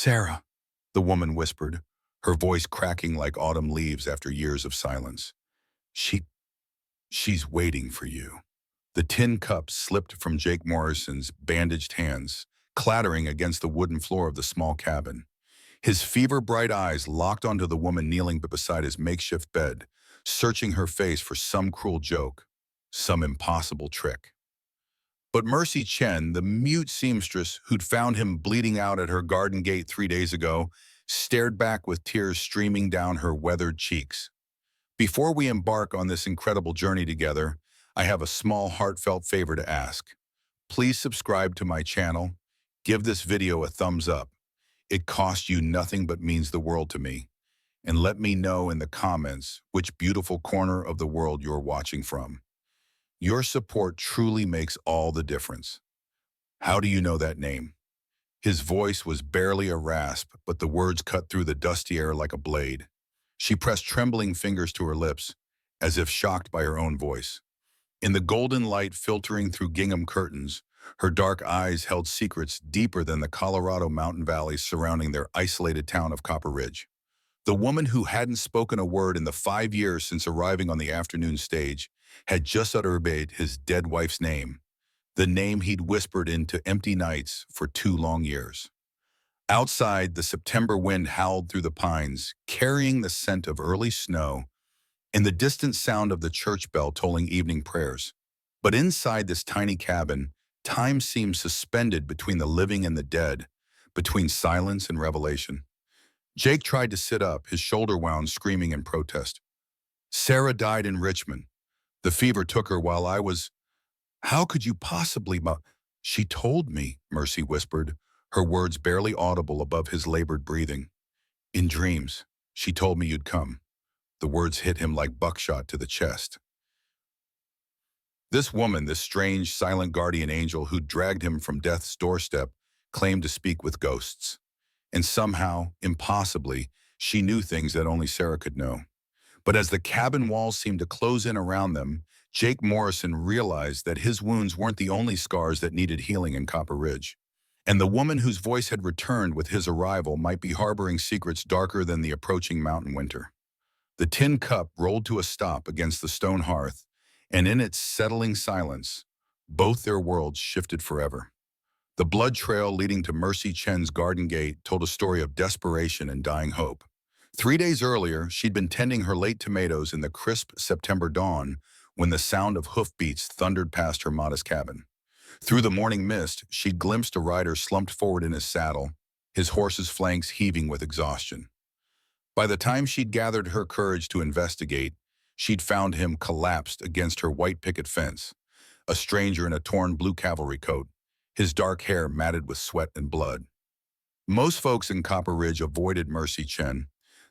Sarah, the woman whispered, her voice cracking like autumn leaves after years of silence. She, she's waiting for you. The tin cup slipped from Jake Morrison's bandaged hands, clattering against the wooden floor of the small cabin. His fever-bright eyes locked onto the woman kneeling beside his makeshift bed, searching her face for some cruel joke, some impossible trick. But Mercy Chen, the mute seamstress who'd found him bleeding out at her garden gate 3 days ago, stared back with tears streaming down her weathered cheeks. Before we embark on this incredible journey together, I have a small heartfelt favor to ask. Please subscribe to my channel. Give this video a thumbs up. It costs you nothing but means the world to me. And let me know in the comments which beautiful corner of the world you're watching from. Your support truly makes all the difference. How do you know that name? His voice was barely a rasp, but the words cut through the dusty air like a blade. She pressed trembling fingers to her lips, as if shocked by her own voice. In the golden light filtering through gingham curtains, her dark eyes held secrets deeper than the Colorado mountain valleys surrounding their isolated town of Copper Ridge. The woman who hadn't spoken a word in the 5 years since arriving on the afternoon stage had just uttered his dead wife's name, the name he'd whispered into empty nights for 2 long years. Outside, the September wind howled through the pines, carrying the scent of early snow and the distant sound of the church bell tolling evening prayers. But inside this tiny cabin, time seemed suspended between the living and the dead, between silence and revelation. Jake tried to sit up, his shoulder wound, screaming in protest. Sarah died in Richmond. The fever took her while I was... How could you possibly... She told me, Mercy whispered, her words barely audible above his labored breathing. In dreams, she told me you'd come. The words hit him like buckshot to the chest. This woman, this strange, silent guardian angel who'd dragged him from death's doorstep, claimed to speak with ghosts. And somehow, impossibly, she knew things that only Sarah could know. But as the cabin walls seemed to close in around them, Jake Morrison realized that his wounds weren't the only scars that needed healing in Copper Ridge. And the woman whose voice had returned with his arrival might be harboring secrets darker than the approaching mountain winter. The tin cup rolled to a stop against the stone hearth, and in its settling silence, both their worlds shifted forever. The blood trail leading to Mercy Chen's garden gate told a story of desperation and dying hope. 3 days earlier, she'd been tending her late tomatoes in the crisp September dawn when the sound of hoofbeats thundered past her modest cabin. Through the morning mist, she'd glimpsed a rider slumped forward in his saddle, his horse's flanks heaving with exhaustion. By the time she'd gathered her courage to investigate, she'd found him collapsed against her white picket fence, a stranger in a torn blue cavalry coat, his dark hair matted with sweat and blood. Most folks in Copper Ridge avoided Mercy Chen,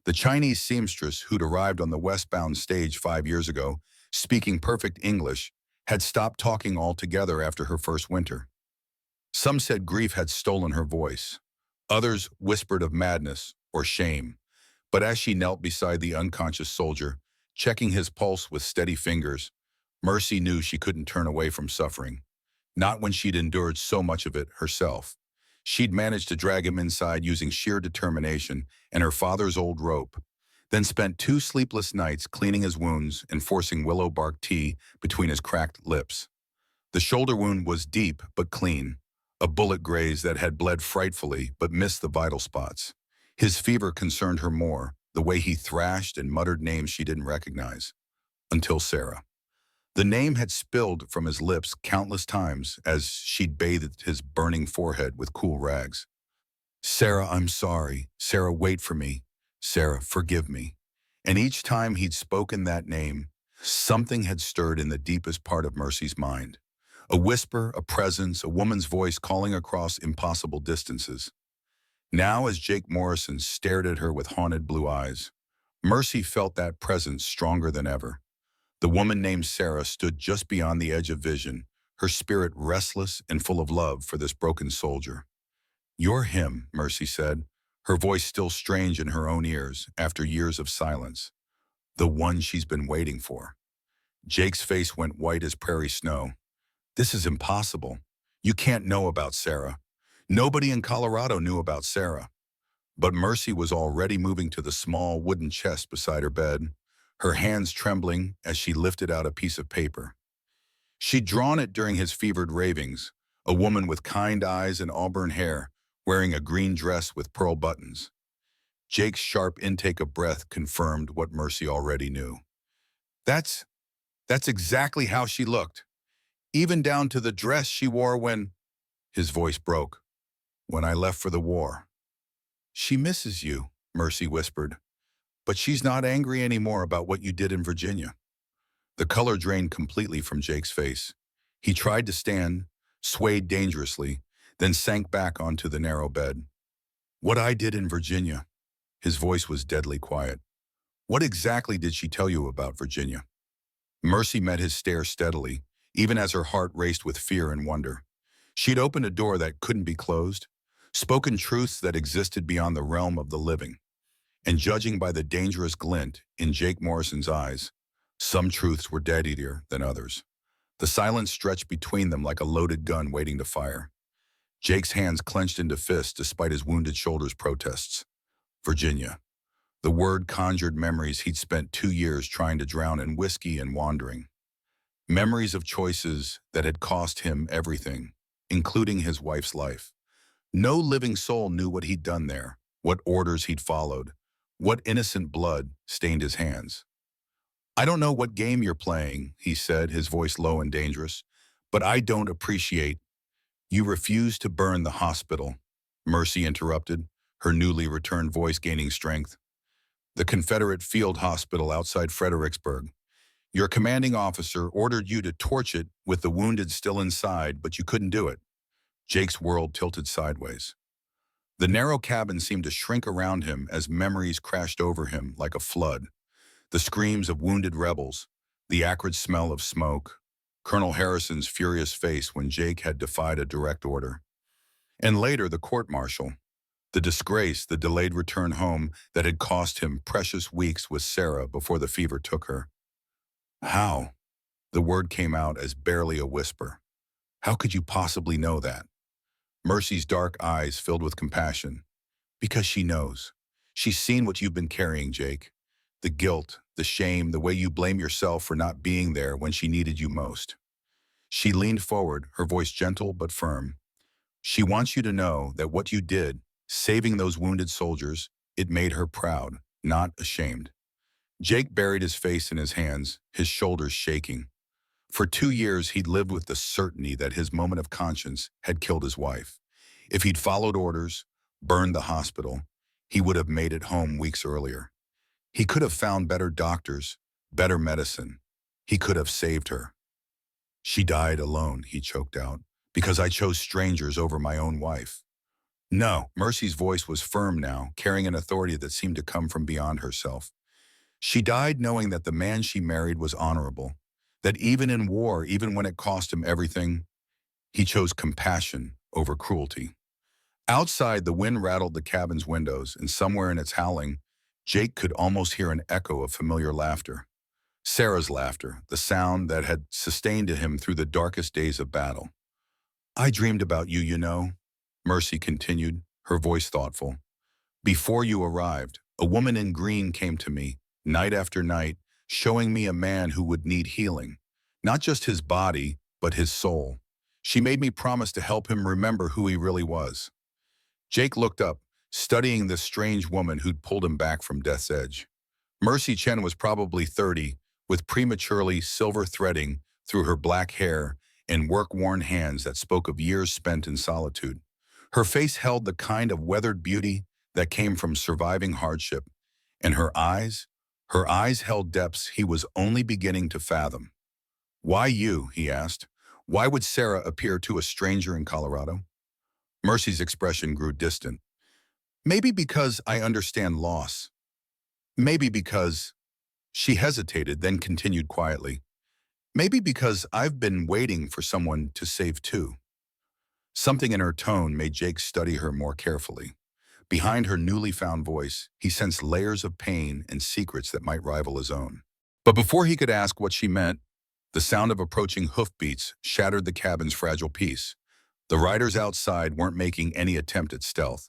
the Chinese seamstress who'd arrived on the westbound stage 5 years ago, speaking perfect English, had stopped talking altogether after her first winter. Some said grief had stolen her voice. Others whispered of madness or shame. But as she knelt beside the unconscious soldier, checking his pulse with steady fingers, Mercy knew she couldn't turn away from suffering. Not when she'd endured so much of it herself. She'd managed to drag him inside using sheer determination and her father's old rope, then spent 2 sleepless nights cleaning his wounds and forcing willow bark tea between his cracked lips. The shoulder wound was deep but clean, a bullet graze that had bled frightfully but missed the vital spots. His fever concerned her more, the way he thrashed and muttered names she didn't recognize. Until Sarah. The name had spilled from his lips countless times as she'd bathed his burning forehead with cool rags. Sarah, I'm sorry. Sarah, wait for me. Sarah, forgive me. And each time he'd spoken that name, something had stirred in the deepest part of Mercy's mind. A whisper, a presence, a woman's voice calling across impossible distances. Now, as Jake Morrison stared at her with haunted blue eyes, Mercy felt that presence stronger than ever. The woman named Sarah stood just beyond the edge of vision, her spirit restless and full of love for this broken soldier. You're him, Mercy said, her voice still strange in her own ears after years of silence. The one she's been waiting for. Jake's face went white as prairie snow. This is impossible. You can't know about Sarah. Nobody in Colorado knew about Sarah. But Mercy was already moving to the small wooden chest beside her bed, her hands trembling as she lifted out a piece of paper. She'd drawn it during his fevered ravings, a woman with kind eyes and auburn hair, wearing a green dress with pearl buttons. Jake's sharp intake of breath confirmed what Mercy already knew. That's, that's exactly how she looked, even down to the dress she wore when, his voice broke, when I left for the war. She misses you, Mercy whispered, but she's not angry anymore about what you did in Virginia. The color drained completely from Jake's face. He tried to stand, swayed dangerously, then sank back onto the narrow bed. What I did in Virginia. His voice was deadly quiet. What exactly did she tell you about Virginia? Mercy met his stare steadily, even as her heart raced with fear and wonder. She'd opened a door that couldn't be closed, spoken truths that existed beyond the realm of the living. And judging by the dangerous glint in Jake Morrison's eyes, some truths were deadlier than others. The silence stretched between them like a loaded gun waiting to fire. Jake's hands clenched into fists despite his wounded shoulders' protests. Virginia. The word conjured memories he'd spent 2 years trying to drown in whiskey and wandering. Memories of choices that had cost him everything, including his wife's life. No living soul knew what he'd done there, what orders he'd followed, what innocent blood stained his hands. I don't know what game you're playing, he said, his voice low and dangerous, but I don't appreciate. You refuse to burn the hospital, Mercy interrupted, her newly returned voice gaining strength. The Confederate field hospital outside Fredericksburg. Your commanding officer ordered you to torch it with the wounded still inside, but you couldn't do it. Jake's world tilted sideways. The narrow cabin seemed to shrink around him as memories crashed over him like a flood. The screams of wounded rebels, the acrid smell of smoke, Colonel Harrison's furious face when Jake had defied a direct order. And later the court-martial, the disgrace, the delayed return home that had cost him precious weeks with Sarah before the fever took her. How? The word came out as barely a whisper. How could you possibly know that? Mercy's dark eyes filled with compassion. Because she knows. She's seen what you've been carrying, Jake. The guilt, the shame, the way you blame yourself for not being there when she needed you most. She leaned forward, her voice gentle but firm. She wants you to know that what you did, saving those wounded soldiers, it made her proud, not ashamed. Jake buried his face in his hands, his shoulders shaking. For 2 years, he'd lived with the certainty that his moment of conscience had killed his wife. If he'd followed orders, burned the hospital, he would have made it home weeks earlier. He could have found better doctors, better medicine. He could have saved her. She died alone, he choked out, because I chose strangers over my own wife. No, Mercy's voice was firm now, carrying an authority that seemed to come from beyond herself. She died knowing that the man she married was honorable, that even in war, even when it cost him everything, he chose compassion over cruelty. Outside, the wind rattled the cabin's windows, and somewhere in its howling, Jake could almost hear an echo of familiar laughter. Sarah's laughter, the sound that had sustained him through the darkest days of battle. I dreamed about you, you know, Mercy continued, her voice thoughtful. Before you arrived, a woman in green came to me, night after night, showing me a man who would need healing. Not just his body, but his soul. She made me promise to help him remember who he really was. Jake looked up, studying this strange woman who'd pulled him back from death's edge. Mercy Chen was probably 30, with prematurely silver threading through her black hair and work-worn hands that spoke of years spent in solitude. Her face held the kind of weathered beauty that came from surviving hardship, and her eyes held depths he was only beginning to fathom. Why you, he asked. Why would Sarah appear to a stranger in Colorado? Mercy's expression grew distant. Maybe because I understand loss. Maybe because... She hesitated, then continued quietly. Maybe because I've been waiting for someone to save too. Something in her tone made Jake study her more carefully. Behind her newly found voice, he sensed layers of pain and secrets that might rival his own. But before he could ask what she meant, the sound of approaching hoofbeats shattered the cabin's fragile peace. The riders outside weren't making any attempt at stealth.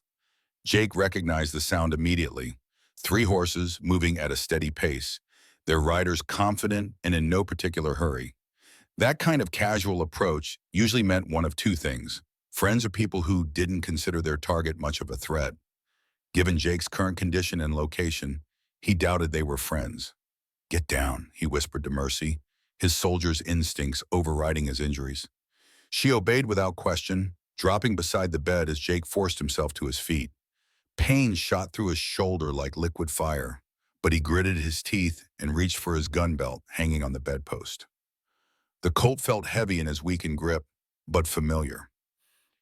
Jake recognized the sound immediately. 3 horses moving at a steady pace, their riders confident and in no particular hurry. That kind of casual approach usually meant one of two things: friends or people who didn't consider their target much of a threat. Given Jake's current condition and location, he doubted they were friends. "Get down," he whispered to Mercy, his soldier's instincts overriding his injuries. She obeyed without question, dropping beside the bed as Jake forced himself to his feet. Pain shot through his shoulder like liquid fire, but he gritted his teeth and reached for his gun belt hanging on the bedpost. The Colt felt heavy in his weakened grip, but familiar.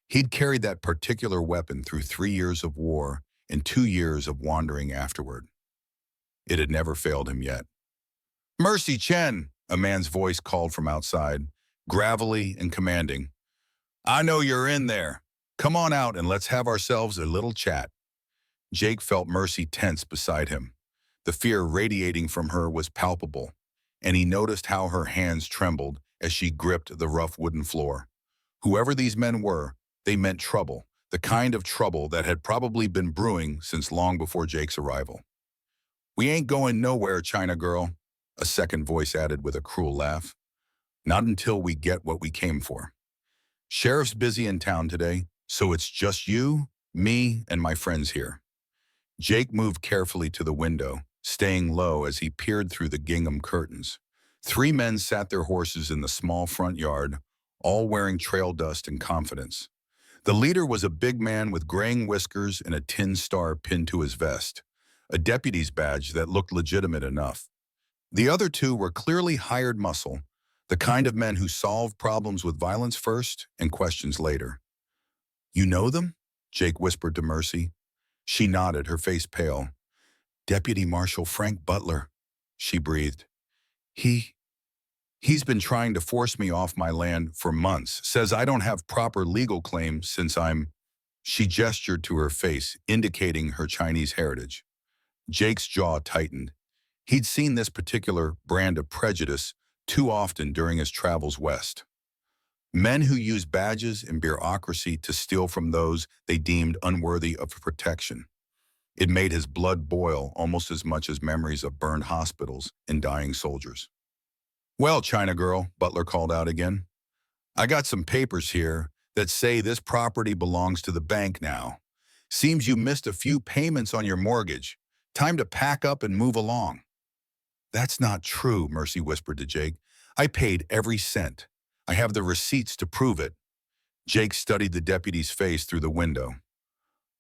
He'd carried that particular weapon through 3 years of war and 2 years of wandering afterward. It had never failed him yet. "Mercy Chen," a man's voice called from outside, gravelly and commanding. "I know you're in there. Come on out and let's have ourselves a little chat." Jake felt Mercy tense beside him. The fear radiating from her was palpable, and he noticed how her hands trembled as she gripped the rough wooden floor. Whoever these men were, they meant trouble, the kind of trouble that had probably been brewing since long before Jake's arrival. "We ain't going nowhere, China girl," a second voice added with a cruel laugh. "Not until we get what we came for. Sheriff's busy in town today, so it's just you, me, and my friends here." Jake moved carefully to the window, staying low as he peered through the gingham curtains. 3 men sat their horses in the small front yard, all wearing trail dust and confidence. The leader was a big man with graying whiskers and a tin star pinned to his vest, a deputy's badge that looked legitimate enough. The other 2 were clearly hired muscle, the kind of men who solve problems with violence first and questions later. "You know them?" Jake whispered to Mercy. She nodded, her face pale. "Deputy Marshal Frank Butler," she breathed. He's been trying to force me off my land for months, says I don't have proper legal claim since I'm—" She gestured to her face, indicating her Chinese heritage. Jake's jaw tightened. He'd seen this particular brand of prejudice too often during his travels west. Men who use badges and bureaucracy to steal from those they deemed unworthy of protection. It made his blood boil almost as much as memories of burned hospitals and dying soldiers. "Well, China girl," Butler called out again, "I got some papers here that say this property belongs to the bank now. Seems you missed a few payments on your mortgage. Time to pack up and move along." "That's not true," Mercy whispered to Jake. "I paid every cent. I have the receipts to prove it." Jake studied the deputy's face through the window.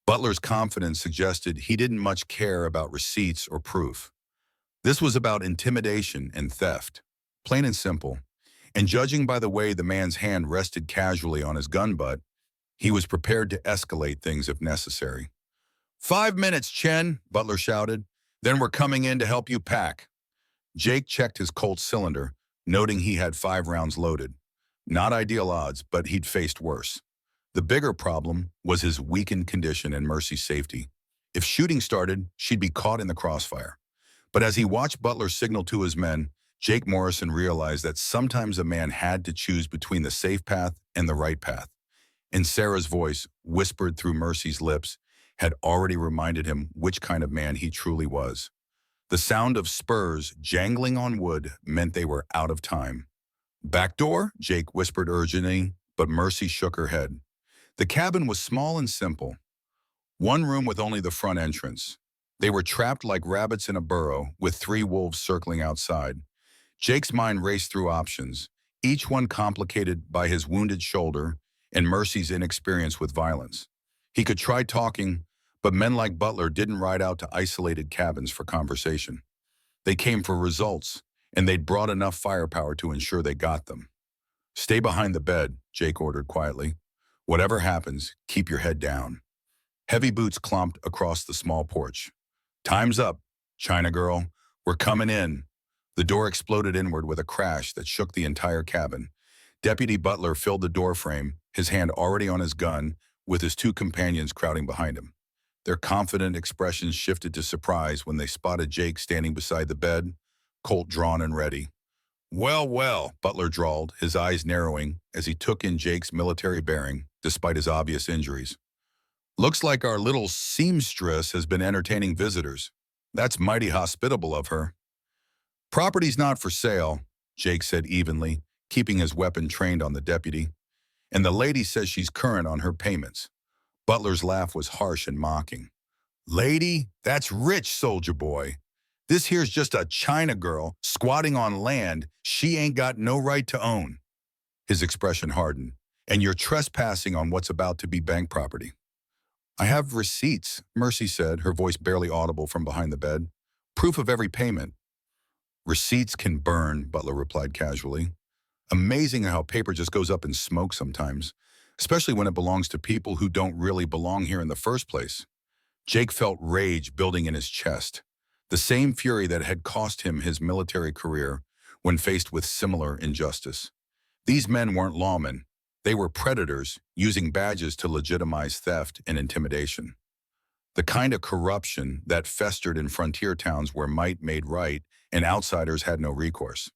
Butler's confidence suggested he didn't much care about receipts or proof. This was about intimidation and theft, plain and simple. And judging by the way the man's hand rested casually on his gun butt, he was prepared to escalate things if necessary. "5 minutes, Chen," Butler shouted. "Then we're coming in to help you pack." Jake checked his Colt cylinder, noting he had 5 rounds loaded. Not ideal odds, but he'd faced worse. The bigger problem was his weakened condition and Mercy's safety. If shooting started, she'd be caught in the crossfire. But as he watched Butler signal to his men, Jake Morrison realized that sometimes a man had to choose between the safe path and the right path. And Sarah's voice, whispered through Mercy's lips, had already reminded him which kind of man he truly was. The sound of spurs jangling on wood meant they were out of time. "Back door?" Jake whispered urgently, but Mercy shook her head. The cabin was small and simple. One room with only the front entrance. They were trapped like rabbits in a burrow, with 3 wolves circling outside. Jake's mind raced through options, each one complicated by his wounded shoulder and Mercy's inexperience with violence. He could try talking, but men like Butler didn't ride out to isolated cabins for conversation. They came for results, and they'd brought enough firepower to ensure they got them. "Stay behind the bed," Jake ordered quietly. "Whatever happens, keep your head down." Heavy boots clomped across the small porch. "Time's up, China girl. We're coming in." The door exploded inward with a crash that shook the entire cabin. Deputy Butler filled the doorframe, his hand already on his gun, with his 2 companions crowding behind him. Their confident expressions shifted to surprise when they spotted Jake standing beside the bed, Colt drawn and ready. "Well, well," Butler drawled, his eyes narrowing as he took in Jake's military bearing, despite his obvious injuries. Looks like our little seamstress has been entertaining visitors. That's mighty hospitable of her. Property's not for sale, Jake said evenly, keeping his weapon trained on the deputy. And the lady says she's current on her payments. Butler's laugh was harsh and mocking. Lady, that's rich, soldier boy. This here's just a China girl squatting on land she ain't got no right to own. His expression hardened. And you're trespassing on what's about to be bank property. I have receipts, Mercy said, her voice barely audible from behind the bed. Proof of every payment. Receipts can burn, Butler replied casually. Amazing how paper just goes up in smoke sometimes, especially when it belongs to people who don't really belong here in the first place. Jake felt rage building in his chest, the same fury that had cost him his military career when faced with similar injustice. These men weren't lawmen. They were predators using badges to legitimize theft and intimidation. The kind of corruption that festered in frontier towns where might made right and outsiders had no recourse.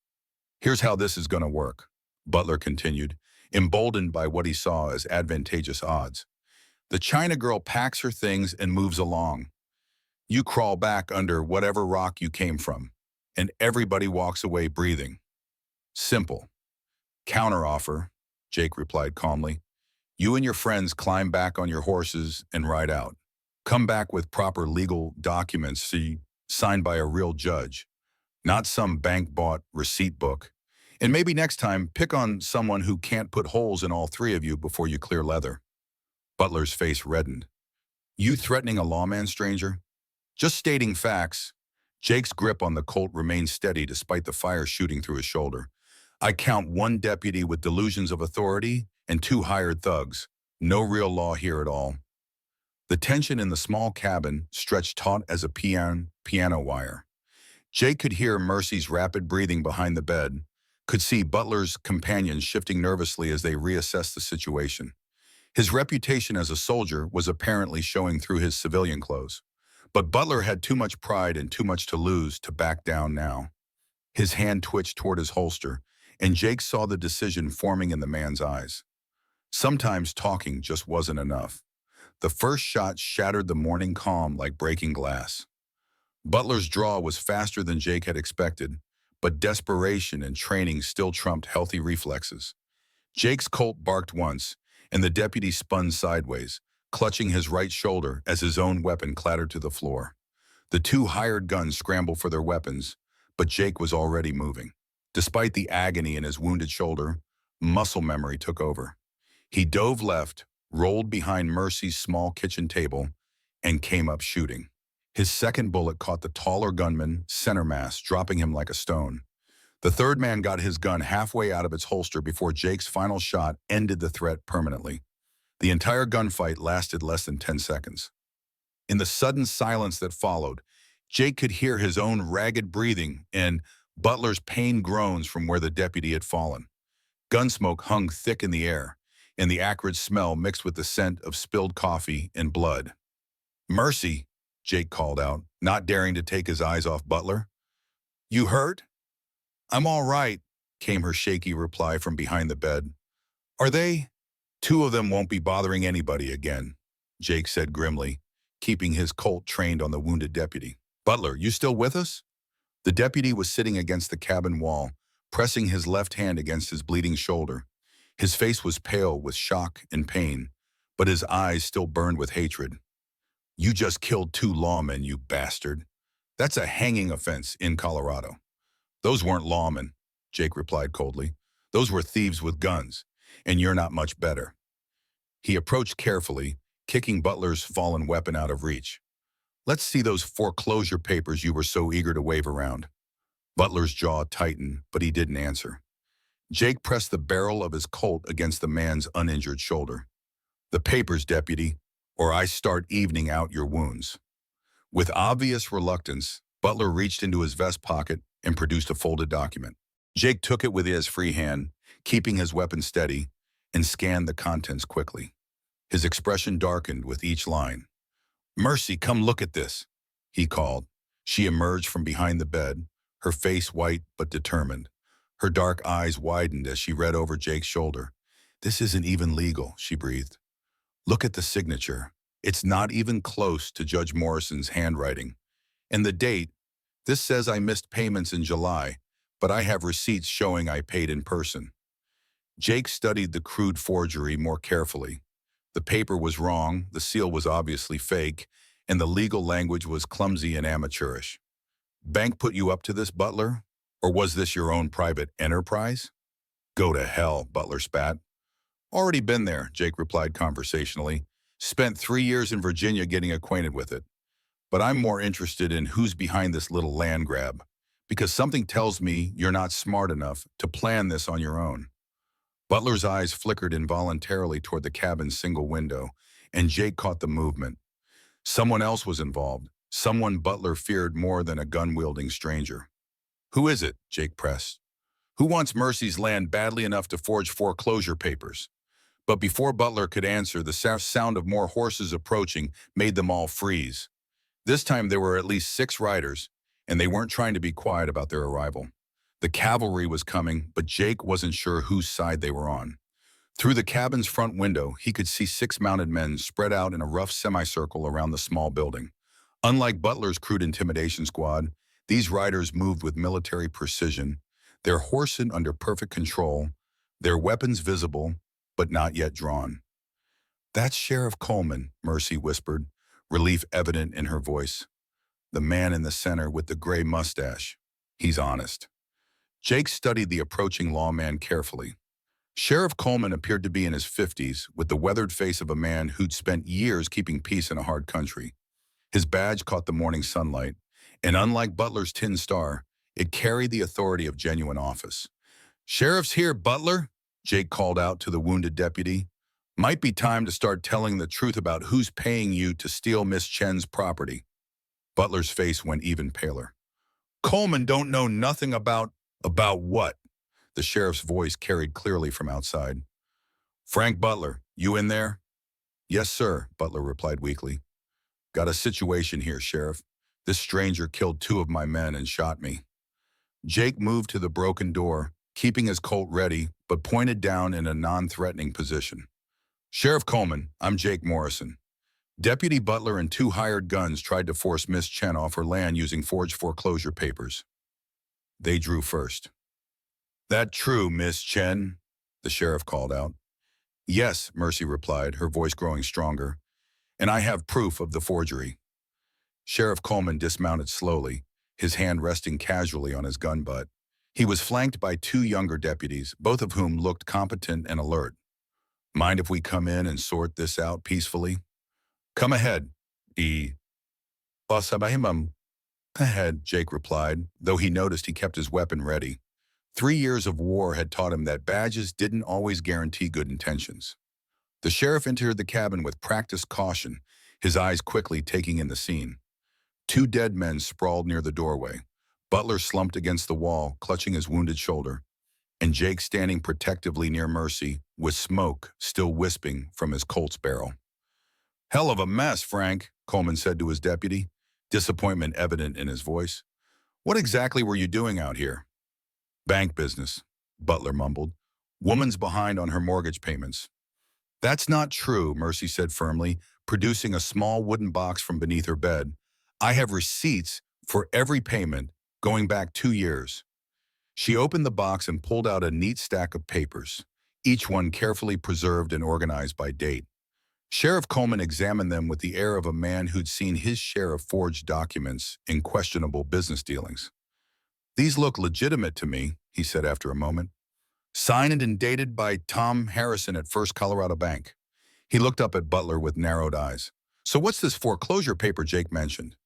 Here's how this is going to work, Butler continued, emboldened by what he saw as advantageous odds. The China girl packs her things and moves along. You crawl back under whatever rock you came from, and everybody walks away breathing. Simple. Counteroffer, Jake replied calmly. You and your friends climb back on your horses and ride out. Come back with proper legal documents signed by a real judge, not some bank-bought receipt book. And maybe next time, pick on someone who can't put holes in all three of you before you clear leather. Butler's face reddened. You threatening a lawman, stranger? Just stating facts. Jake's grip on the Colt remained steady despite the fire shooting through his shoulder. I count one deputy with delusions of authority and two hired thugs. No real law here at all. The tension in the small cabin stretched taut as a piano wire. Jake could hear Mercy's rapid breathing behind the bed, could see Butler's companions shifting nervously as they reassessed the situation. His reputation as a soldier was apparently showing through his civilian clothes. But Butler had too much pride and too much to lose to back down now. His hand twitched toward his holster, and Jake saw the decision forming in the man's eyes. Sometimes talking just wasn't enough. The first shot shattered the morning calm like breaking glass. Butler's draw was faster than Jake had expected, but desperation and training still trumped healthy reflexes. Jake's Colt barked once, and the deputy spun sideways, clutching his right shoulder as his own weapon clattered to the floor. The two hired guns scrambled for their weapons, but Jake was already moving. Despite the agony in his wounded shoulder, muscle memory took over. He dove left, rolled behind Mercy's small kitchen table, and came up shooting. His second bullet caught the taller gunman center mass, dropping him like a stone. The third man got his gun halfway out of its holster before Jake's final shot ended the threat permanently. The entire gunfight lasted less than 10 seconds. In the sudden silence that followed, Jake could hear his own ragged breathing and Butler's pained groans from where the deputy had fallen. Gunsmoke hung thick in the air, and the acrid smell mixed with the scent of spilled coffee and blood. Mercy, Jake called out, not daring to take his eyes off Butler. You hurt? I'm all right, came her shaky reply from behind the bed. Are they? Two of them won't be bothering anybody again, Jake said grimly, keeping his Colt trained on the wounded deputy. Butler, you still with us? The deputy was sitting against the cabin wall, pressing his left hand against his bleeding shoulder. His face was pale with shock and pain, but his eyes still burned with hatred. You just killed two lawmen, you bastard. That's a hanging offense in Colorado. Those weren't lawmen, Jake replied coldly. Those were thieves with guns, and you're not much better. He approached carefully, kicking Butler's fallen weapon out of reach. Let's see those foreclosure papers you were so eager to wave around. Butler's jaw tightened, but he didn't answer. Jake pressed the barrel of his Colt against the man's uninjured shoulder. The papers, deputy, or I start evening out your wounds. With obvious reluctance, Butler reached into his vest pocket and produced a folded document. Jake took it with his free hand, keeping his weapon steady, and scanned the contents quickly. His expression darkened with each line. Mercy, come look at this, he called. She emerged from behind the bed, her face white but determined. Her dark eyes widened as she read over Jake's shoulder. This isn't even legal, she breathed. Look at the signature. It's not even close to Judge Morrison's handwriting. And the date, this says I missed payments in July, but I have receipts showing I paid in person. Jake studied the crude forgery more carefully. The paper was wrong, the seal was obviously fake, and the legal language was clumsy and amateurish. Bank put you up to this, Butler? Or was this your own private enterprise? Go to hell, Butler spat. Already been there, Jake replied conversationally. Spent 3 years in Virginia getting acquainted with it. But I'm more interested in who's behind this little land grab, because something tells me you're not smart enough to plan this on your own. Butler's eyes flickered involuntarily toward the cabin's single window, and Jake caught the movement. Someone else was involved, someone Butler feared more than a gun-wielding stranger. Who is it? Jake pressed. Who wants Mercy's land badly enough to forge foreclosure papers? But before Butler could answer, the sound of more horses approaching made them all freeze. This time there were at least 6 riders, and they weren't trying to be quiet about their arrival. The cavalry was coming, but Jake wasn't sure whose side they were on. Through the cabin's front window, he could see 6 mounted men spread out in a rough semicircle around the small building. Unlike Butler's crude intimidation squad, these riders moved with military precision, their horses under perfect control, their weapons visible, but not yet drawn. That's Sheriff Coleman, Mercy whispered, relief evident in her voice. The man in the center with the gray mustache. He's honest. Jake studied the approaching lawman carefully. Sheriff Coleman appeared to be in his 50s, with the weathered face of a man who'd spent years keeping peace in a hard country. His badge caught the morning sunlight, and unlike Butler's tin star, it carried the authority of genuine office. "Sheriff's here, Butler," Jake called out to the wounded deputy. "Might be time to start telling the truth about who's paying you to steal Miss Chen's property." Butler's face went even paler. "Coleman don't know nothing about what?" The sheriff's voice carried clearly from outside. "Frank Butler, you in there?" "Yes, sir," Butler replied weakly. "Got a situation here, Sheriff. This stranger killed 2 of my men and shot me." Jake moved to the broken door, keeping his Colt ready, but pointed down in a non-threatening position. "Sheriff Coleman, I'm Jake Morrison. Deputy Butler and 2 hired guns tried to force Miss Chen off her land using forged foreclosure papers. They drew first." "That true, Miss Chen?" the sheriff called out. "Yes," Mercy replied, her voice growing stronger. "And I have proof of the forgery." Sheriff Coleman dismounted slowly, his hand resting casually on his gun butt. He was flanked by 2 younger deputies, both of whom looked competent and alert. "Mind if we come in and sort this out peacefully?" "Come ahead, Ahead, Jake replied, though he noticed he kept his weapon ready. 3 years of war had taught him that badges didn't always guarantee good intentions. The sheriff entered the cabin with practiced caution, his eyes quickly taking in the scene. 2 dead men sprawled near the doorway. Butler slumped against the wall, clutching his wounded shoulder, and Jake standing protectively near Mercy, with smoke still wisping from his Colt's barrel. "Hell of a mess, Frank," Coleman said to his deputy, disappointment evident in his voice. "What exactly were you doing out here?" "Bank business," Butler mumbled. "Woman's behind on her mortgage payments." "That's not true," Mercy said firmly, producing a small wooden box from beneath her bed. "I have receipts for every payment, going back 2 years. She opened the box and pulled out a neat stack of papers, each one carefully preserved and organized by date. Sheriff Coleman examined them with the air of a man who'd seen his share of forged documents in questionable business dealings. "These look legitimate to me," he said after a moment. "Signed and dated by Tom Harrison at First Colorado Bank." He looked up at Butler with narrowed eyes. "So what's this foreclosure paper Jake mentioned?"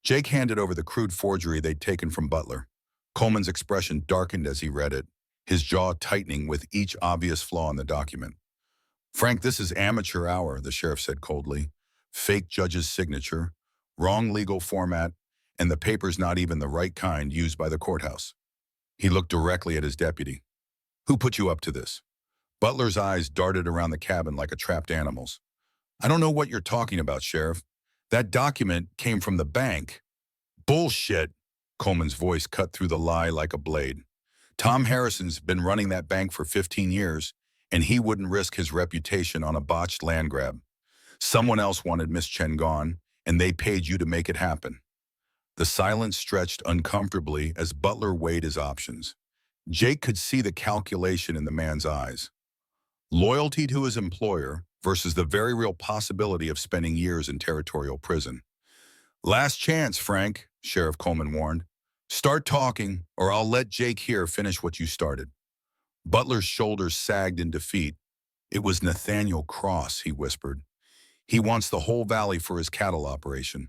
Jake handed over the crude forgery they'd taken from Butler. Coleman's expression darkened as he read it, his jaw tightening with each obvious flaw in the document. "Frank, this is amateur hour," the sheriff said coldly. "Fake judge's signature, wrong legal format, and the paper's not even the right kind used by the courthouse." He looked directly at his deputy. "Who put you up to this?" Butler's eyes darted around the cabin like a trapped animal's. "I don't know what you're talking about, Sheriff. That document came from the bank." "Bullshit!" Coleman's voice cut through the lie like a blade. "Tom Harrison's been running that bank for 15 years, and he wouldn't risk his reputation on a botched land grab. Someone else wanted Miss Chen gone, and they paid you to make it happen. The silence stretched uncomfortably as Butler weighed his options. Jake could see the calculation in the man's eyes. Loyalty to his employer versus the very real possibility of spending years in territorial prison. Last chance, Frank, Sheriff Coleman warned. Start talking, or I'll let Jake here finish what you started. Butler's shoulders sagged in defeat. It was Nathaniel Cross, he whispered. He wants the whole valley for his cattle operation.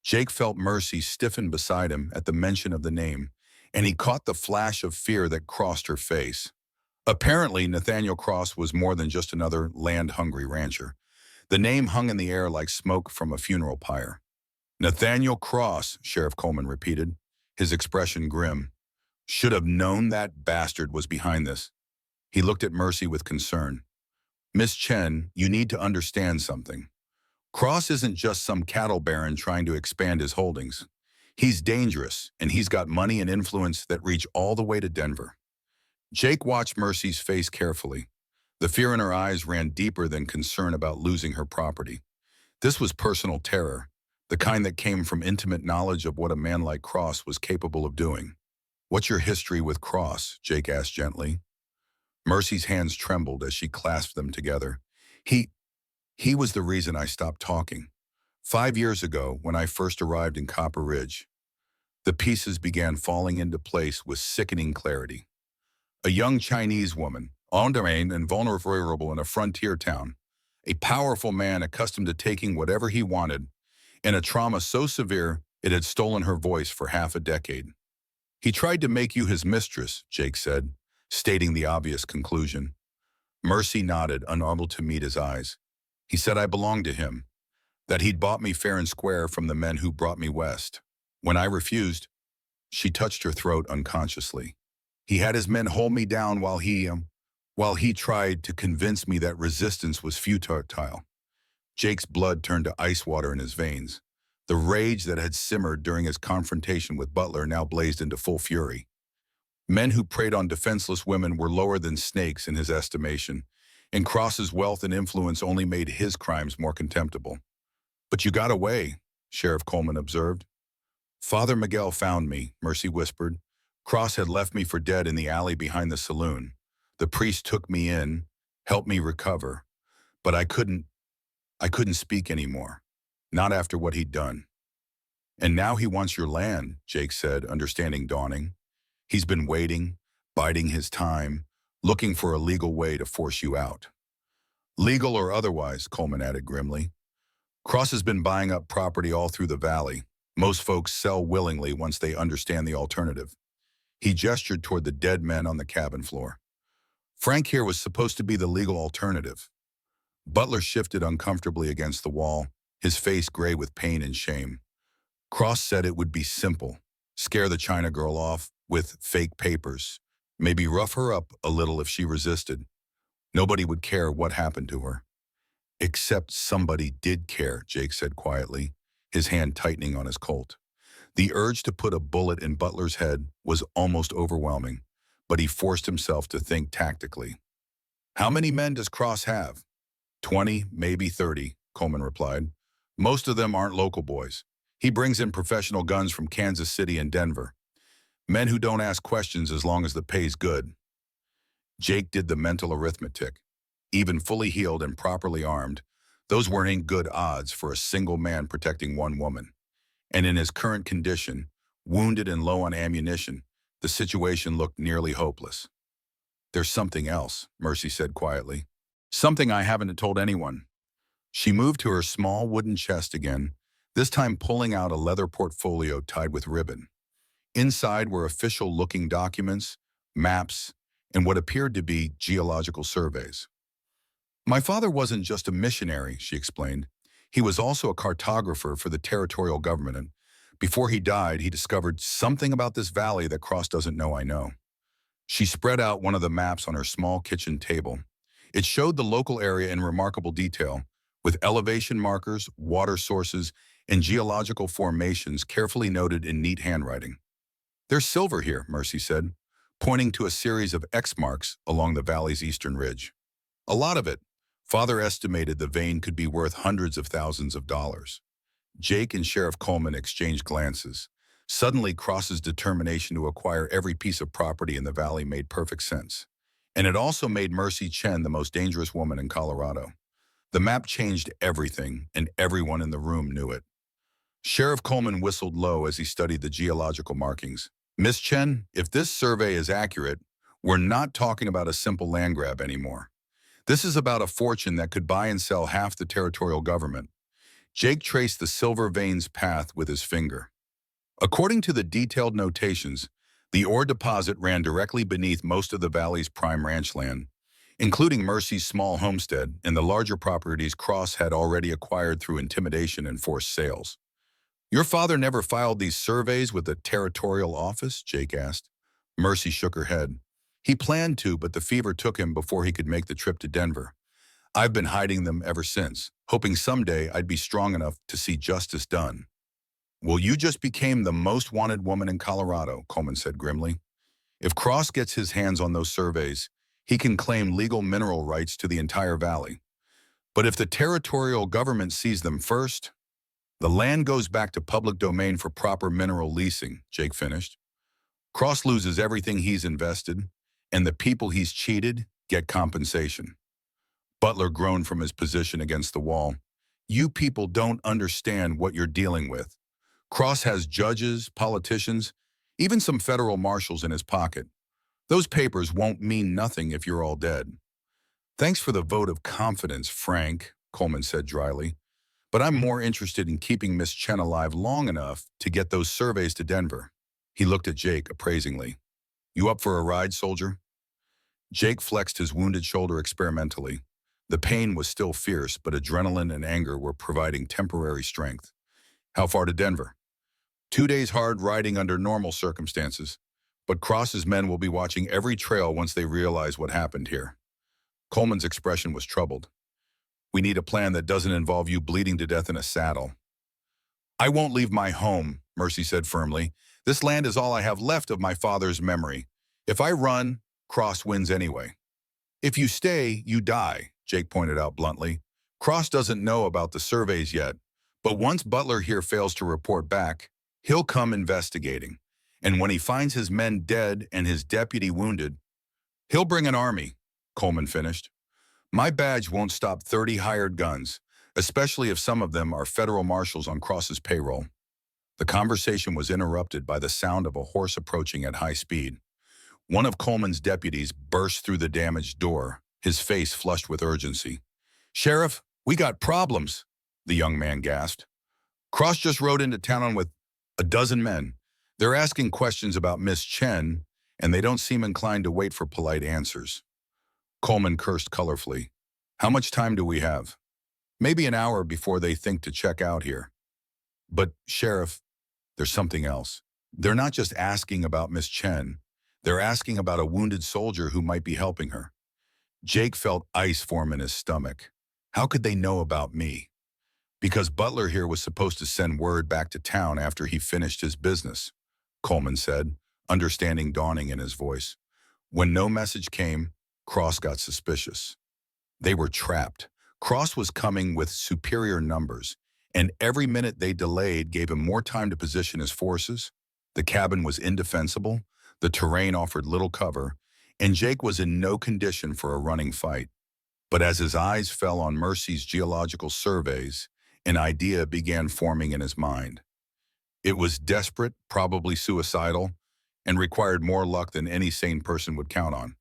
Jake felt Mercy stiffen beside him at the mention of the name, and he caught the flash of fear that crossed her face. Apparently, Nathaniel Cross was more than just another land-hungry rancher. The name hung in the air like smoke from a funeral pyre. Nathaniel Cross, Sheriff Coleman repeated, his expression grim. Should have known that bastard was behind this. He looked at Mercy with concern. Miss Chen, you need to understand something. Cross isn't just some cattle baron trying to expand his holdings. He's dangerous, and he's got money and influence that reach all the way to Denver. Jake watched Mercy's face carefully. The fear in her eyes ran deeper than concern about losing her property. This was personal terror, the kind that came from intimate knowledge of what a man like Cross was capable of doing. What's your history with Cross? Jake asked gently. Mercy's hands trembled as she clasped them together. He was the reason I stopped talking. 5 years ago, when I first arrived in Copper Ridge, the pieces began falling into place with sickening clarity. A young Chinese woman, undermanned and vulnerable in a frontier town, a powerful man accustomed to taking whatever he wanted, and a trauma so severe it had stolen her voice for half a decade. He tried to make you his mistress, Jake said, stating the obvious conclusion. Mercy nodded, unable to meet his eyes. He said I belonged to him, that he'd bought me fair and square from the men who brought me west. When I refused, she touched her throat unconsciously. He had his men hold me down while he tried to convince me that resistance was futile. Jake's blood turned to ice water in his veins. The rage that had simmered during his confrontation with Butler now blazed into full fury. Men who preyed on defenseless women were lower than snakes in his estimation, and Cross's wealth and influence only made his crimes more contemptible. But you got away, Sheriff Coleman observed. Father Miguel found me, Mercy whispered. Cross had left me for dead in the alley behind the saloon. The priest took me in, helped me recover, but I couldn't speak anymore, not after what he'd done. And now he wants your land, Jake said, understanding dawning. He's been waiting, biding his time, looking for a legal way to force you out. Legal or otherwise, Coleman added grimly. Cross has been buying up property all through the valley. Most folks sell willingly once they understand the alternative. He gestured toward the dead men on the cabin floor. Frank here was supposed to be the legal alternative. Butler shifted uncomfortably against the wall, his face gray with pain and shame. Cross said it would be simple. Scare the China girl off with fake papers. Maybe rough her up a little if she resisted. Nobody would care what happened to her. Except somebody did care, Jake said quietly, his hand tightening on his Colt. The urge to put a bullet in Butler's head was almost overwhelming, but he forced himself to think tactically. How many men does Cross have? 20, maybe 30, Coleman replied. Most of them aren't local boys. He brings in professional guns from Kansas City and Denver. Men who don't ask questions as long as the pay's good. Jake did the mental arithmetic. Even fully healed and properly armed, those weren't good odds for a single man protecting one woman. And in his current condition, wounded and low on ammunition, the situation looked nearly hopeless. There's something else, Mercy said quietly. Something I haven't told anyone. She moved to her small wooden chest again, this time pulling out a leather portfolio tied with ribbon. Inside were official-looking documents, maps, and what appeared to be geological surveys. My father wasn't just a missionary, she explained. He was also a cartographer for the territorial government, and before he died, he discovered something about this valley that Cross doesn't know I know. She spread out one of the maps on her small kitchen table. It showed the local area in remarkable detail, with elevation markers, water sources, and geological formations carefully noted in neat handwriting. There's silver here, Mercy said, pointing to a series of X marks along the valley's eastern ridge. A lot of it, Father estimated the vein could be worth hundreds of thousands of dollars. Jake and Sheriff Coleman exchanged glances. Suddenly, Cross's determination to acquire every piece of property in the valley made perfect sense. And it also made Mercy Chen the most dangerous woman in Colorado. The map changed everything, and everyone in the room knew it. Sheriff Coleman whistled low as he studied the geological markings. Miss Chen, if this survey is accurate, we're not talking about a simple land grab anymore. This is about a fortune that could buy and sell half the territorial government. Jake traced the silver vein's path with his finger. According to the detailed notations, the ore deposit ran directly beneath most of the valley's prime ranch land, including Mercy's small homestead and the larger properties Cross had already acquired through intimidation and forced sales. Your father never filed these surveys with the territorial office? Jake asked. Mercy shook her head. He planned to, but the fever took him before he could make the trip to Denver. I've been hiding them ever since, hoping someday I'd be strong enough to see justice done. Well, you just became the most wanted woman in Colorado, Coleman said grimly. If Cross gets his hands on those surveys, he can claim legal mineral rights to the entire valley. But if the territorial government sees them first, the land goes back to public domain for proper mineral leasing, Jake finished. Cross loses everything he's invested, and the people he's cheated get compensation. Butler groaned from his position against the wall. You people don't understand what you're dealing with. Cross has judges, politicians, even some federal marshals in his pocket. Those papers won't mean nothing if you're all dead. Thanks for the vote of confidence, Frank, Coleman said dryly. But I'm more interested in keeping Miss Chen alive long enough to get those surveys to Denver. He looked at Jake appraisingly. You up for a ride, soldier? Jake flexed his wounded shoulder experimentally. The pain was still fierce, but adrenaline and anger were providing temporary strength. How far to Denver? 2 days hard riding under normal circumstances, but Cross's men will be watching every trail once they realize what happened here. Coleman's expression was troubled. We need a plan that doesn't involve you bleeding to death in a saddle. I won't leave my home, Mercy said firmly. This land is all I have left of my father's memory. If I run, Cross wins anyway. If you stay, you die, Jake pointed out bluntly. Cross doesn't know about the surveys yet, but once Butler here fails to report back, he'll come investigating. And when he finds his men dead and his deputy wounded, he'll bring an army, Coleman finished. My badge won't stop 30 hired guns, especially if some of them are federal marshals on Cross's payroll. The conversation was interrupted by the sound of a horse approaching at high speed. One of Coleman's deputies burst through the damaged door, his face flushed with urgency. Sheriff, we got problems, the young man gasped. Cross just rode into town with a dozen men. They're asking questions about Miss Chen, and they don't seem inclined to wait for polite answers. Coleman cursed colorfully. How much time do we have? Maybe an hour before they think to check out here. But, Sheriff, there's something else. They're not just asking about Miss Chen. They're asking about a wounded soldier who might be helping her. Jake felt ice form in his stomach. How could they know about me? Because Butler here was supposed to send word back to town after he finished his business, Coleman said, understanding dawning in his voice. When no message came, Cross got suspicious. They were trapped. Cross was coming with superior numbers, and every minute they delayed gave him more time to position his forces. The cabin was indefensible, the terrain offered little cover, and Jake was in no condition for a running fight. But as his eyes fell on Mercy's geological surveys, an idea began forming in his mind. It was desperate, probably suicidal, and required more luck than any sane person would count on.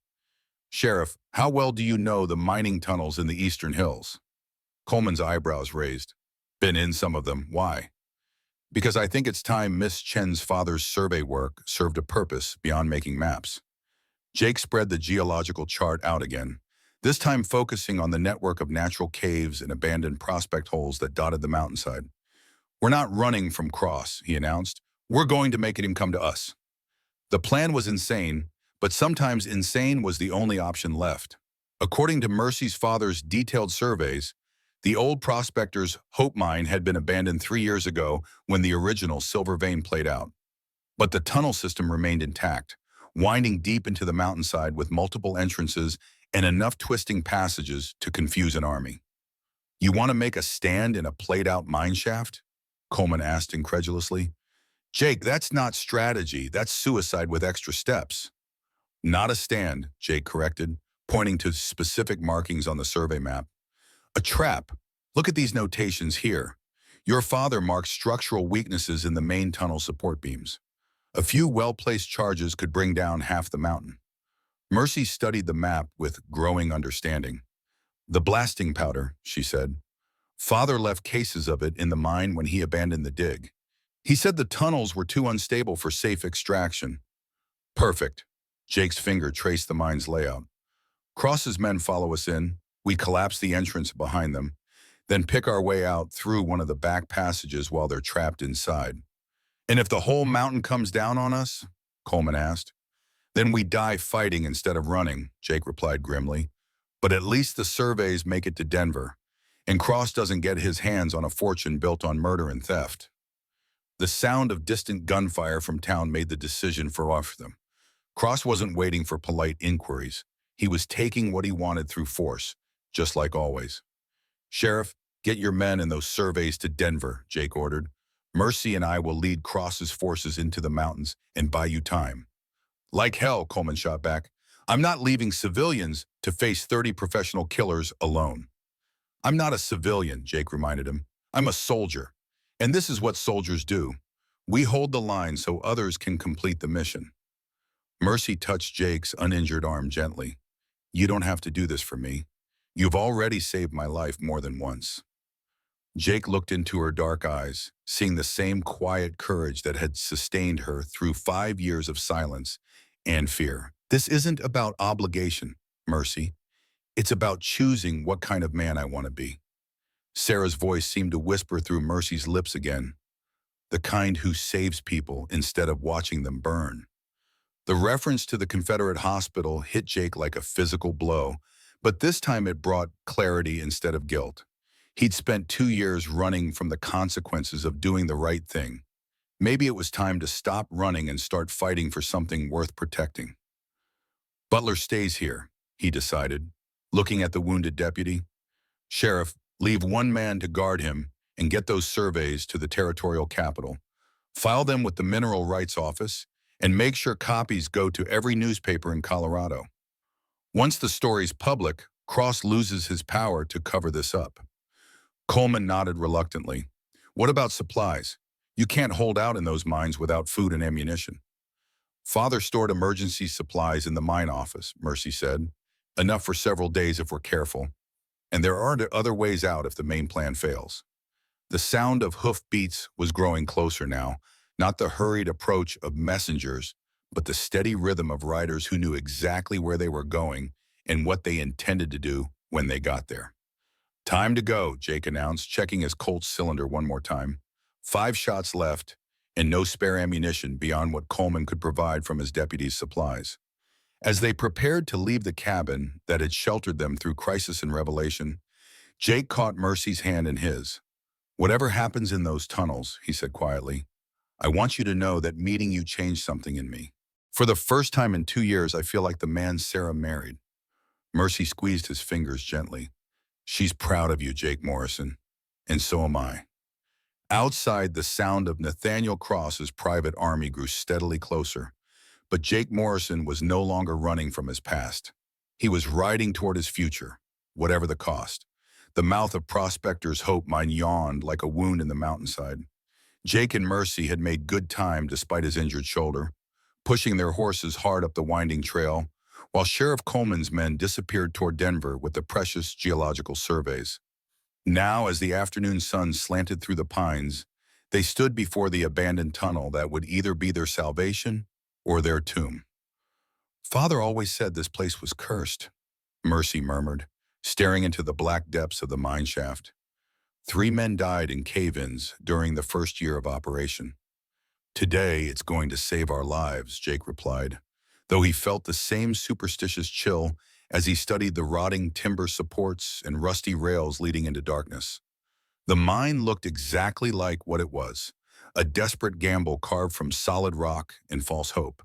Sheriff, how well do you know the mining tunnels in the Eastern Hills? Coleman's eyebrows raised. Been in some of them. Why? Because I think it's time Miss Chen's father's survey work served a purpose beyond making maps. Jake spread the geological chart out again, this time focusing on the network of natural caves and abandoned prospect holes that dotted the mountainside. We're not running from Cross, he announced. We're going to make him come to us. The plan was insane, but sometimes insane was the only option left. According to Mercy's father's detailed surveys, the old prospector's Hope Mine had been abandoned 3 years ago when the original silver vein played out. But the tunnel system remained intact, winding deep into the mountainside with multiple entrances and enough twisting passages to confuse an army. You want to make a stand in a played-out mineshaft? Coleman asked incredulously. Jake, that's not strategy. That's suicide with extra steps. Not a stand, Jake corrected, pointing to specific markings on the survey map. A trap. Look at these notations here. Your father marked structural weaknesses in the main tunnel support beams. A few well-placed charges could bring down half the mountain. Mercy studied the map with growing understanding. The blasting powder, she said. Father left cases of it in the mine when he abandoned the dig. He said the tunnels were too unstable for safe extraction. Perfect. Jake's finger traced the mine's layout. Cross's men follow us in. We collapse the entrance behind them, then pick our way out through one of the back passages while they're trapped inside. And if the whole mountain comes down on us? Coleman asked. Then we die fighting instead of running, Jake replied grimly. But at least the surveys make it to Denver, and Cross doesn't get his hands on a fortune built on murder and theft. The sound of distant gunfire from town made the decision for them. Cross wasn't waiting for polite inquiries. He was taking what he wanted through force, just like always. Sheriff, get your men and those surveys to Denver, Jake ordered. Mercy and I will lead Cross's forces into the mountains and buy you time. Like hell, Coleman shot back. I'm not leaving civilians to face 30 professional killers alone. I'm not a civilian, Jake reminded him. I'm a soldier. And this is what soldiers do. We hold the line so others can complete the mission. Mercy touched Jake's uninjured arm gently. You don't have to do this for me. You've already saved my life more than once. Jake looked into her dark eyes, seeing the same quiet courage that had sustained her through 5 years of silence and fear. This isn't about obligation, Mercy. It's about choosing what kind of man I want to be. Sarah's voice seemed to whisper through Mercy's lips again. The kind who saves people instead of watching them burn. The reference to the Confederate hospital hit Jake like a physical blow, but this time it brought clarity instead of guilt. He'd spent 2 years running from the consequences of doing the right thing. Maybe it was time to stop running and start fighting for something worth protecting. Butler stays here, he decided, looking at the wounded deputy. Sheriff, leave one man to guard him and get those surveys to the territorial capital. File them with the Mineral Rights Office and make sure copies go to every newspaper in Colorado. Once the story's public, Cross loses his power to cover this up. Coleman nodded reluctantly. What about supplies? You can't hold out in those mines without food and ammunition. Father stored emergency supplies in the mine office, Mercy said. Enough for several days if we're careful. And there are other ways out if the main plan fails. The sound of hoof beats was growing closer now, not the hurried approach of messengers, but the steady rhythm of riders who knew exactly where they were going and what they intended to do when they got there. Time to go, Jake announced, checking his Colt cylinder one more time. 5 shots left, and no spare ammunition beyond what Coleman could provide from his deputy's supplies. As they prepared to leave the cabin that had sheltered them through crisis and revelation, Jake caught Mercy's hand in his. Whatever happens in those tunnels, he said quietly, I want you to know that meeting you changed something in me. For the first time in 2 years, I feel like the man Sarah married. Mercy squeezed his fingers gently. She's proud of you, Jake Morrison, and so am I. Outside, the sound of Nathaniel Cross's private army grew steadily closer, but Jake Morrison was no longer running from his past. He was riding toward his future, whatever the cost. The mouth of Prospector's Hope mine yawned like a wound in the mountainside. Jake and Mercy had made good time despite his injured shoulder, pushing their horses hard up the winding trail, while Sheriff Coleman's men disappeared toward Denver with the precious geological surveys. Now, as the afternoon sun slanted through the pines, they stood before the abandoned tunnel that would either be their salvation or their tomb. Father always said this place was cursed, Mercy murmured, staring into the black depths of the mine shaft. 3 men died in cave-ins during the first year of operation. Today, it's going to save our lives, Jake replied, though he felt the same superstitious chill as he studied the rotting timber supports and rusty rails leading into darkness. The mine looked exactly like what it was, a desperate gamble carved from solid rock and false hope.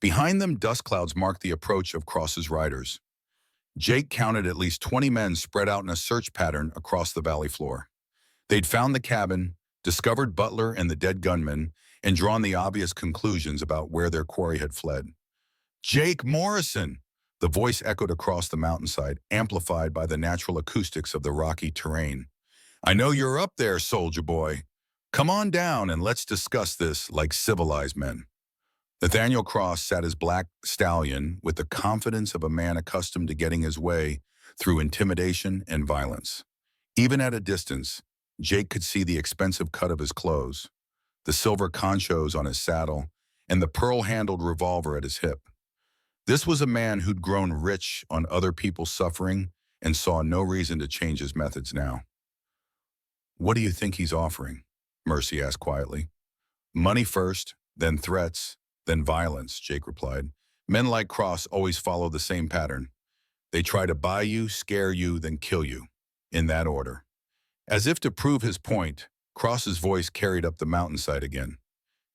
Behind them, dust clouds marked the approach of Cross's riders. Jake counted at least 20 men spread out in a search pattern across the valley floor. They'd found the cabin, discovered Butler and the dead gunman, and drawn the obvious conclusions about where their quarry had fled. Jake Morrison! The voice echoed across the mountainside, amplified by the natural acoustics of the rocky terrain. I know you're up there, soldier boy. Come on down and let's discuss this like civilized men. Nathaniel Cross sat his black stallion with the confidence of a man accustomed to getting his way through intimidation and violence. Even at a distance, Jake could see the expensive cut of his clothes, the silver conchos on his saddle, and the pearl-handled revolver at his hip. This was a man who'd grown rich on other people's suffering and saw no reason to change his methods now. What do you think he's offering? Mercy asked quietly. Money first, then threats, then violence, Jake replied. Men like Cross always follow the same pattern. They try to buy you, scare you, then kill you, in that order. As if to prove his point, Cross's voice carried up the mountainside again.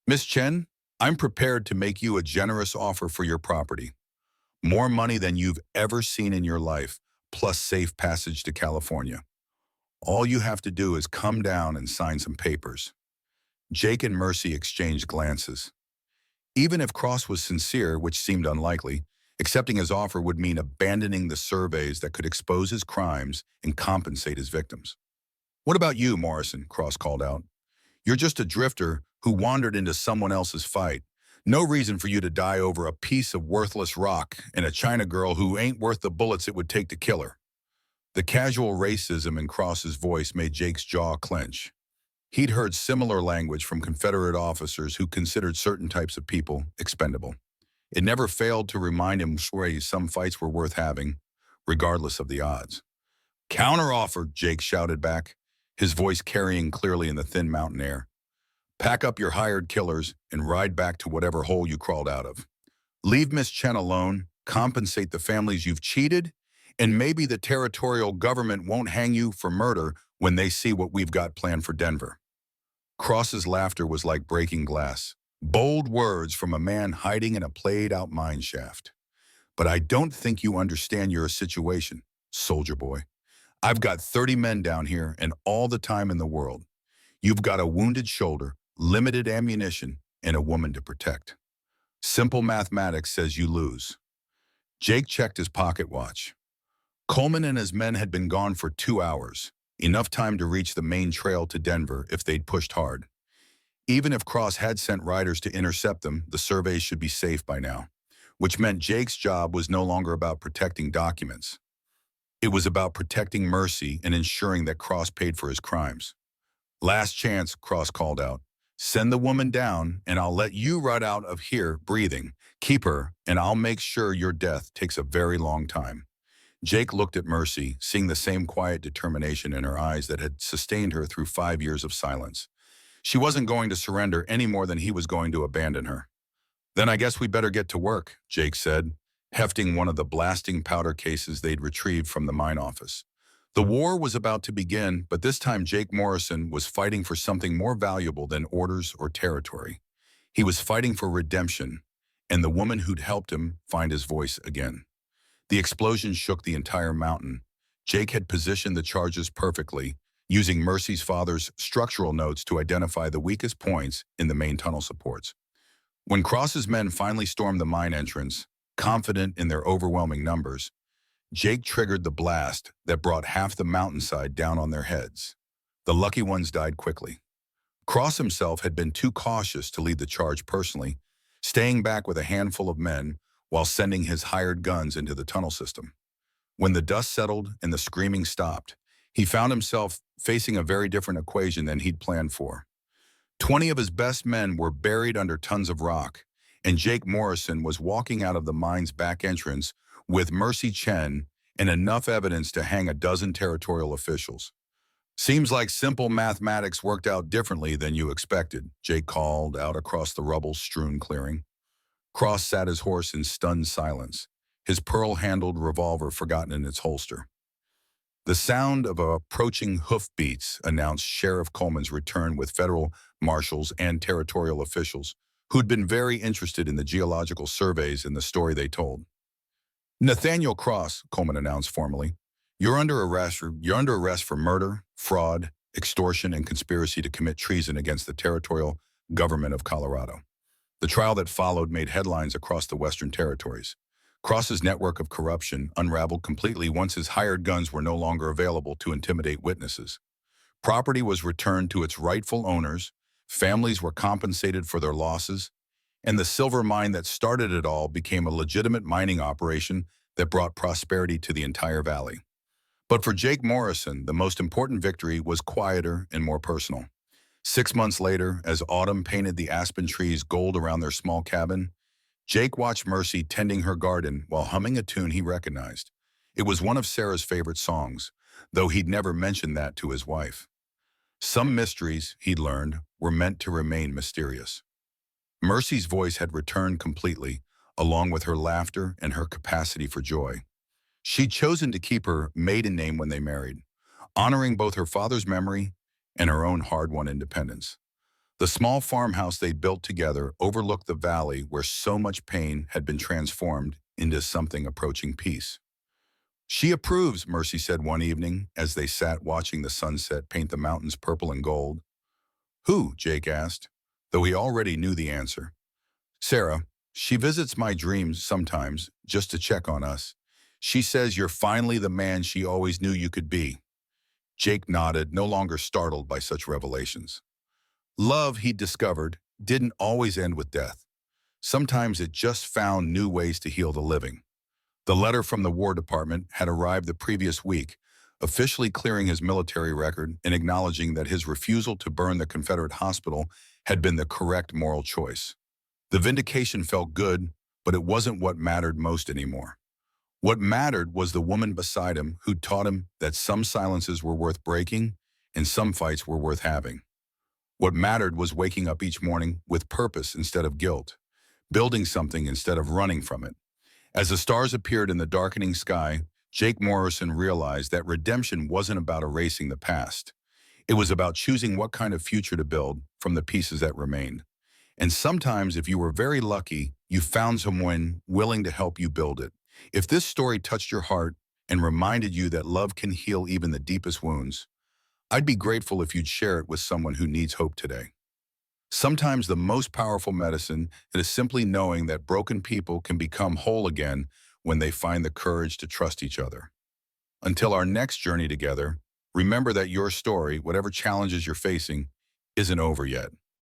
Miss Chen, I'm prepared to make you a generous offer for your property. More money than you've ever seen in your life, plus safe passage to California. All you have to do is come down and sign some papers. Jake and Mercy exchanged glances. Even if Cross was sincere, which seemed unlikely, accepting his offer would mean abandoning the surveys that could expose his crimes and compensate his victims. What about you, Morrison? Cross called out. You're just a drifter who wandered into someone else's fight. No reason for you to die over a piece of worthless rock and a China girl who ain't worth the bullets it would take to kill her. The casual racism in Cross's voice made Jake's jaw clench. He'd heard similar language from Confederate officers who considered certain types of people expendable. It never failed to remind him some fights were worth having, regardless of the odds. Counteroffer, Jake shouted back, his voice carrying clearly in the thin mountain air. Pack up your hired killers and ride back to whatever hole you crawled out of. Leave Miss Chen alone, compensate the families you've cheated, and maybe the territorial government won't hang you for murder when they see what we've got planned for Denver. Cross's laughter was like breaking glass. Bold words from a man hiding in a played-out mine shaft. But I don't think you understand your situation, soldier boy. I've got 30 men down here and all the time in the world. You've got a wounded shoulder, limited ammunition, and a woman to protect. Simple mathematics says you lose. Jake checked his pocket watch. Coleman and his men had been gone for 2 hours, enough time to reach the main trail to Denver if they'd pushed hard. Even if Cross had sent riders to intercept them, the surveys should be safe by now, which meant Jake's job was no longer about protecting documents. It was about protecting Mercy and ensuring that Cross paid for his crimes. Last chance, Cross called out. Send the woman down, and I'll let you ride out of here breathing. Keep her, and I'll make sure your death takes a very long time. Jake looked at Mercy, seeing the same quiet determination in her eyes that had sustained her through 5 years of silence. She wasn't going to surrender any more than he was going to abandon her. Then I guess we better get to work, Jake said, hefting one of the blasting powder cases they'd retrieved from the mine office. The war was about to begin, but this time Jake Morrison was fighting for something more valuable than orders or territory. He was fighting for redemption and the woman who'd helped him find his voice again. The explosion shook the entire mountain. Jake had positioned the charges perfectly, using Mercy's father's structural notes to identify the weakest points in the main tunnel supports. When Cross's men finally stormed the mine entrance, confident in their overwhelming numbers, Jake triggered the blast that brought half the mountainside down on their heads. The lucky ones died quickly. Cross himself had been too cautious to lead the charge personally, staying back with a handful of men while sending his hired guns into the tunnel system. When the dust settled and the screaming stopped, he found himself facing a very different equation than he'd planned for. 20 of his best men were buried under tons of rock, and Jake Morrison was walking out of the mine's back entrance with Mercy Chen and enough evidence to hang a dozen territorial officials. Seems like simple mathematics worked out differently than you expected, Jake called out across the rubble-strewn clearing. Cross sat his horse in stunned silence, his pearl-handled revolver forgotten in its holster. The sound of approaching hoofbeats announced Sheriff Coleman's return with federal marshals and territorial officials who'd been very interested in the geological surveys and the story they told. Nathaniel Cross, Coleman announced formally, you're under arrest for murder, fraud, extortion, and conspiracy to commit treason against the territorial government of Colorado. The trial that followed made headlines across the Western Territories. Cross's network of corruption unraveled completely once his hired guns were no longer available to intimidate witnesses. Property was returned to its rightful owners, families were compensated for their losses, and the silver mine that started it all became a legitimate mining operation that brought prosperity to the entire valley. But for Jake Morrison, the most important victory was quieter and more personal. 6 months later, as autumn painted the aspen trees gold around their small cabin, Jake watched Mercy tending her garden while humming a tune he recognized. It was one of Sarah's favorite songs, though he'd never mentioned that to his wife. Some mysteries, he'd learned, were meant to remain mysterious. Mercy's voice had returned completely, along with her laughter and her capacity for joy. She'd chosen to keep her maiden name when they married, honoring both her father's memory and her own hard-won independence. The small farmhouse they'd built together overlooked the valley where so much pain had been transformed into something approaching peace. She approves, Mercy said one evening as they sat watching the sunset paint the mountains purple and gold. Who? Jake asked, though he already knew the answer. Sarah. She visits my dreams sometimes just to check on us. She says you're finally the man she always knew you could be. Jake nodded, no longer startled by such revelations. Love, he'd discovered, didn't always end with death. Sometimes it just found new ways to heal the living. The letter from the War Department had arrived the previous week, officially clearing his military record and acknowledging that his refusal to burn the Confederate hospital had been the correct moral choice. The vindication felt good, but it wasn't what mattered most anymore. What mattered was the woman beside him who'd taught him that some silences were worth breaking and some fights were worth having. What mattered was waking up each morning with purpose instead of guilt, building something instead of running from it. As the stars appeared in the darkening sky, Jake Morrison realized that redemption wasn't about erasing the past. It was about choosing what kind of future to build from the pieces that remained. And sometimes, if you were very lucky, you found someone willing to help you build it. If this story touched your heart and reminded you that love can heal even the deepest wounds, I'd be grateful if you'd share it with someone who needs hope today. Sometimes the most powerful medicine is simply knowing that broken people can become whole again when they find the courage to trust each other. Until our next journey together, remember that your story, whatever challenges you're facing, isn't over yet.